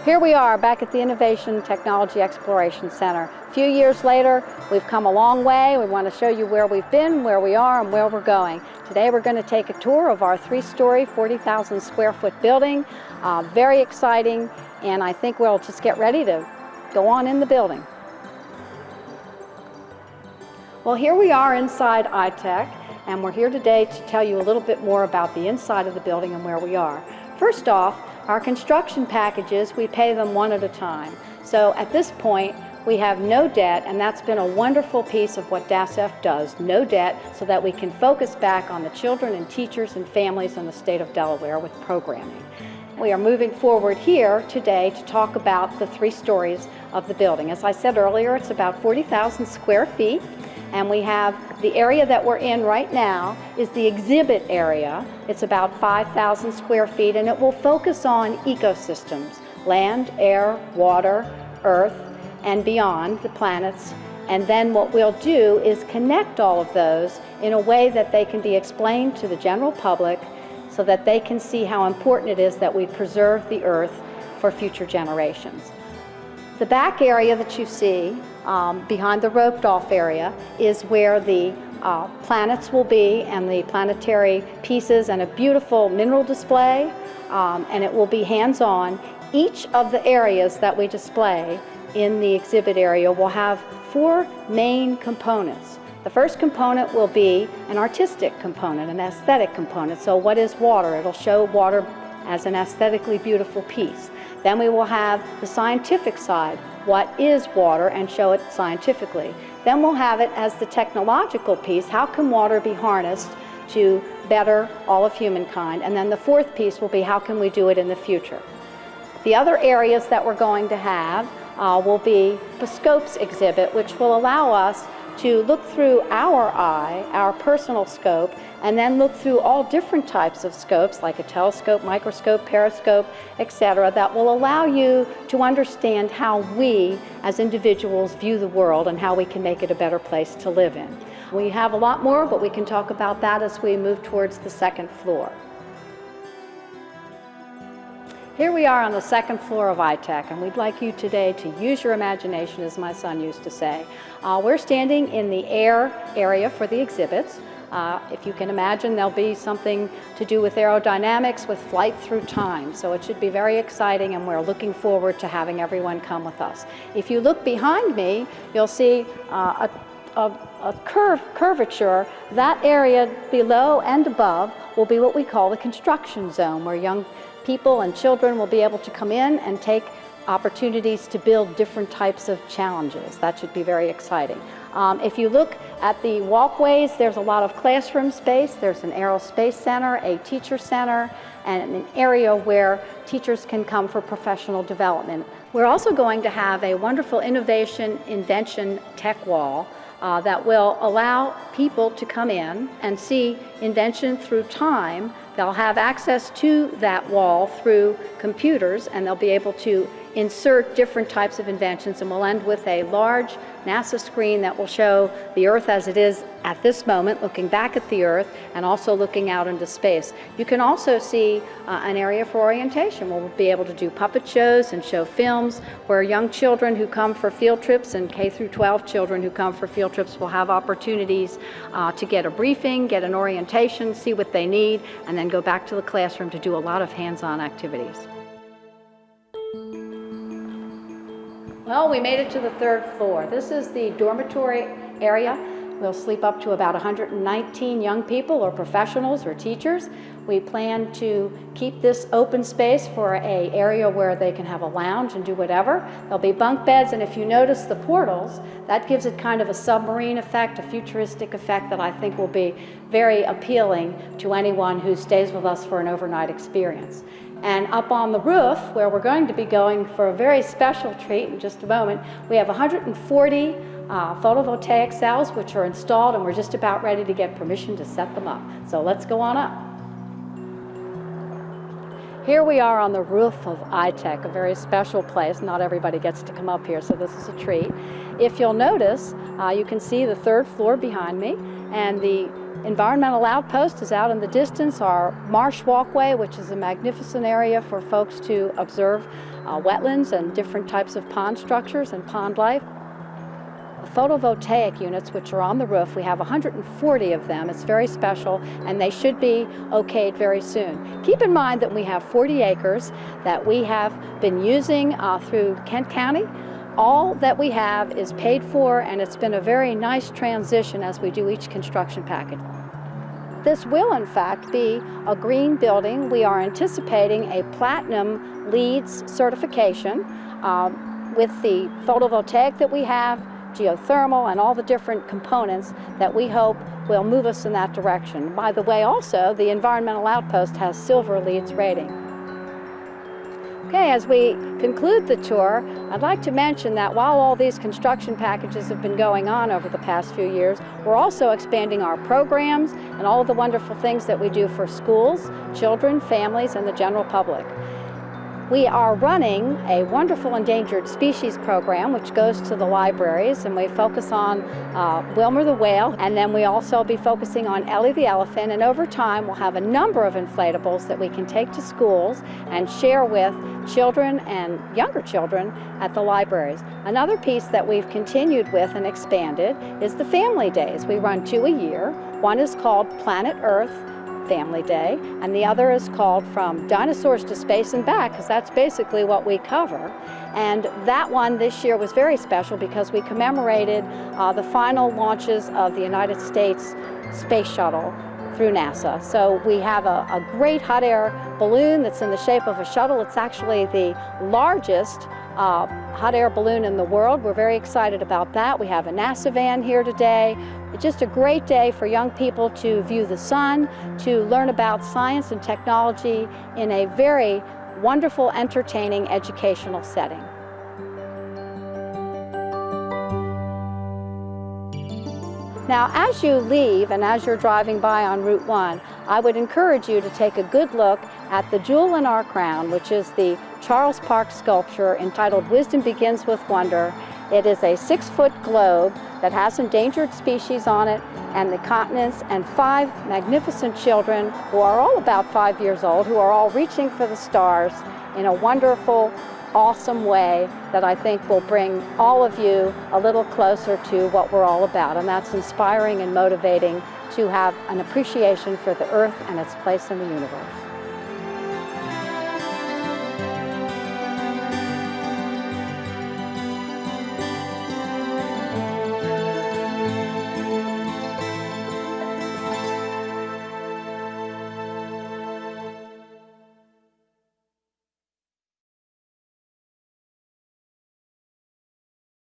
Here we are back at the Innovation Technology Exploration Center. A few years later, we've come a long way. We want to show you where we've been, where we are, and where we're going. Today we're going to take a tour of our 3-story, 40,000 square foot building. Very exciting, and I think we'll just get ready to go on in the building. Well, here we are inside iTech, and we're here today to tell you a little bit more about the inside of the building and where we are. First off, our construction packages, we pay them one at a time. So at this point, we have no debt, and that's been a wonderful piece of what DASEF does, no debt, so that we can focus back on the children and teachers and families in the state of Delaware with programming. We are moving forward here today to talk about the 3 stories of the building. As I said earlier, it's about 40,000 square feet, and we have the area that we're in right now is the exhibit area. It's about 5,000 square feet, and it will focus on ecosystems, land, air, water, earth, and beyond the planets. And then what we'll do is connect all of those in a way that they can be explained to the general public so that they can see how important it is that we preserve the earth for future generations. The back area that you see behind the roped off area is where the planets will be, and the planetary pieces, and a beautiful mineral display, and it will be hands-on. Each of the areas that we display in the exhibit area will have 4 main components. The first component will be an artistic component, an aesthetic component. So what is water? It'll show water as an aesthetically beautiful piece. Then we will have the scientific side. What is water, and show it scientifically. Then we'll have it as the technological piece. How can water be harnessed to better all of humankind? And then the 4th piece will be how can we do it in the future. The other areas that we're going to have will be the scopes exhibit, which will allow us to look through our eye, our personal scope, and then look through all different types of scopes like a telescope, microscope, periscope, etc., that will allow you to understand how we as individuals view the world and how we can make it a better place to live in. We have a lot more, but we can talk about that as we move towards the 2nd floor. Here we are on the 2nd floor of iTech, and we'd like you today to use your imagination, as my son used to say. We're standing in the air area for the exhibits. If you can imagine, there'll be something to do with aerodynamics, with flight through time. So it should be very exciting, and we're looking forward to having everyone come with us. If you look behind me, you'll see a curvature. That area below and above will be what we call the construction zone, where young people and children will be able to come in and take opportunities to build different types of challenges. That should be very exciting. If you look at the walkways, there's a lot of classroom space. There's an aerospace center, a teacher center, and an area where teachers can come for professional development. We're also going to have a wonderful innovation invention tech wall that will allow people to come in and see invention through time. They'll have access to that wall through computers, and they'll be able to insert different types of inventions, and we'll end with a large NASA screen that will show the Earth as it is at this moment, looking back at the Earth and also looking out into space. You can also see an area for orientation. We'll be able to do puppet shows and show films where young children who come for field trips and K through 12 children who come for field trips will have opportunities to get a briefing, get an orientation, see what they need, and then go back to the classroom to do a lot of hands-on activities. Well, we made it to the 3rd floor. This is the dormitory area. We'll sleep up to about 119 young people or professionals or teachers. We plan to keep this open space for an area where they can have a lounge and do whatever. There'll be bunk beds, and if you notice the portals, that gives it kind of a submarine effect, a futuristic effect that I think will be very appealing to anyone who stays with us for an overnight experience. And up on the roof, where we're going to be going for a very special treat in just a moment, we have 140 photovoltaic cells which are installed, and we're just about ready to get permission to set them up. So let's go on up. Here we are on the roof of iTech, a very special place. Not everybody gets to come up here, so this is a treat. If you'll notice, you can see the 3rd floor behind me, and the environmental outpost is out in the distance, our marsh walkway, which is a magnificent area for folks to observe wetlands and different types of pond structures and pond life. The photovoltaic units, which are on the roof, we have 140 of them. It's very special, and they should be okayed very soon. Keep in mind that we have 40 acres that we have been using through Kent County. All that we have is paid for, and it's been a very nice transition as we do each construction package. This will, in fact, be a green building. We are anticipating a platinum LEEDs certification with the photovoltaic that we have, geothermal, and all the different components that we hope will move us in that direction. By the way, also, the environmental outpost has silver LEEDs rating. Okay, as we conclude the tour, I'd like to mention that while all these construction packages have been going on over the past few years, we're also expanding our programs and all of the wonderful things that we do for schools, children, families, and the general public. We are running a wonderful endangered species program which goes to the libraries, and we focus on Wilmer the whale, and then we also be focusing on Ellie the elephant, and over time we'll have a number of inflatables that we can take to schools and share with children and younger children at the libraries. Another piece that we've continued with and expanded is the family days. We run 2 a year. One is called Planet Earth Family Day, and the other is called From Dinosaurs to Space and Back, because that's basically what we cover. And that one this year was very special because we commemorated the final launches of the United States Space Shuttle through NASA. So we have a great hot air balloon that's in the shape of a shuttle. It's actually the largest hot air balloon in the world. We're very excited about that. We have a NASA van here today. It's just a great day for young people to view the sun, to learn about science and technology in a very wonderful, entertaining, educational setting. Now, as you leave and as you're driving by on Route 1, I would encourage you to take a good look at the jewel in our crown, which is the Charles Park sculpture entitled Wisdom Begins with Wonder. It is a 6-foot globe that has endangered species on it and the continents, and 5 magnificent children who are all about 5 years old, who are all reaching for the stars in a wonderful, awesome way that I think will bring all of you a little closer to what we're all about, and that's inspiring and motivating to have an appreciation for the Earth and its place in the universe.